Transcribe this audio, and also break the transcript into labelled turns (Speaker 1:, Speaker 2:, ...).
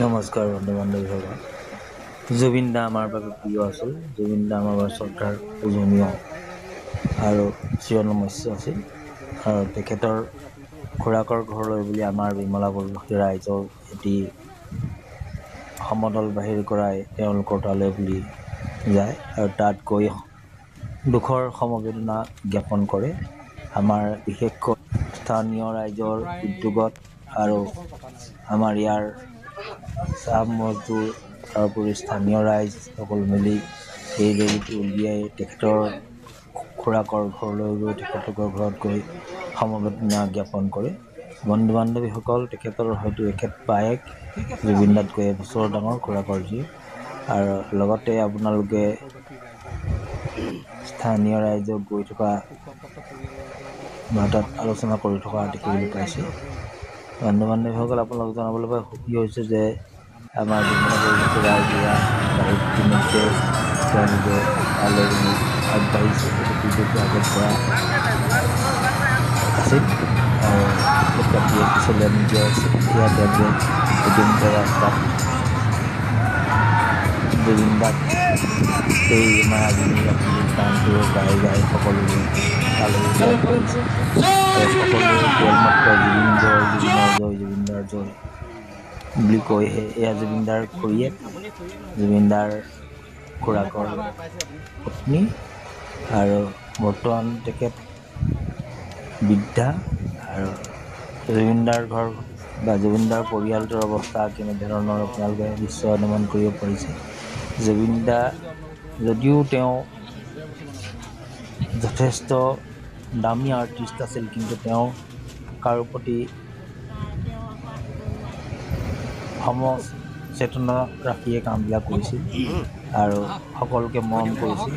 Speaker 1: নমস্কাৰ বন্ধু বান্ধৱীসকল। জুবিন দা আমাৰ বাবে প্ৰিয় আছিল। জুবিন দা আমাৰ বাবে শ্ৰদ্ধাৰ পূজনীয় আৰু চিৰনমস্য আছিল। আৰু তেখেতৰ খুৰাকৰ ঘৰলৈ বুলি আমাৰ বিমলা বৰদলৈ ৰাইজৰ এটি সমদল বাহিৰ কৰাই তেওঁলোকৰ তালৈ বুলি যায় আৰু তাত গৈ দুখৰ সমবেদনা জ্ঞাপন কৰে। আমাৰ বিশেষকৈ স্থানীয় ৰাইজৰ উদ্যোগত আৰু আমাৰ ইয়াৰ চাহ মজদুৰ তাৰোপৰি স্থানীয় ৰাইজ সকলো মিলি এই ৰেলীটো উলিয়াই তেখেতৰ খুৰাকৰ ঘৰলৈ গৈ তেখেতলোকৰ ঘৰত গৈ সমবেদনা জ্ঞাপন কৰে। বন্ধু বান্ধৱীসকল, তেখেতৰ হয়তো এখেত বায়েক জুবিন দাতকৈ এবছৰ ডাঙৰ খুৰাকৰ জীয়েক। আৰু লগতে আপোনালোকে স্থানীয় ৰাইজক গৈ থকা বা তাত আলোচনা কৰি থকা দেখিবলৈ পাইছে। বন্ধু বান্ধৱীসকল, আপোনালোক জনাবলৈ পাই সুখী হৈছে যে আমাৰ বিমলা বৰদলৈ ৰাইজে গাড়ীত ইতিমধ্যে তেওঁলোকে তালৈ বুলি আগবাঢ়িছে। সেইটো পূৰ্বতে আগত কৰা আছিল আৰু টিকেট কাটি পিছলৈ নিজৰ এতিয়া তেওঁলোকে ইতিমধ্যে ৰাস্তাত জুবিন দাক সেই মায়াবিনী ৰাতিৰ গানটো গাই গাই সকলোৰে তালৈ আগবাঢ়িছে আৰু সকলোৱে কেৱল মাত্ৰ জুবিন জয়, জুবিনৰ জয়, জুবিনদাৰ জয় বুলি কৈহে। এয়া জুবিনদাৰ খুৰীয়েক, জুবিনদাৰ খুৰাকৰ পত্নী আৰু বৰ্তমান তেখেত বৃদ্ধা। আৰু জুবিনদাৰ ঘৰ বা জুবিনদাৰ পৰিয়ালটোৰ অৱস্থা কেনেধৰণৰ আপোনালোকে নিশ্চয় অনুমান কৰিব পাৰিছে। জুবিন দা যদিও তেওঁ যথেষ্ট দামী আৰ্টিষ্ট আছিল, কিন্তু তেওঁ কাৰো প্ৰতি সমচেতনা ৰাখিয়ে কামবিলাক কৰিছিল আৰু সকলোকে মৰম কৰিছিল।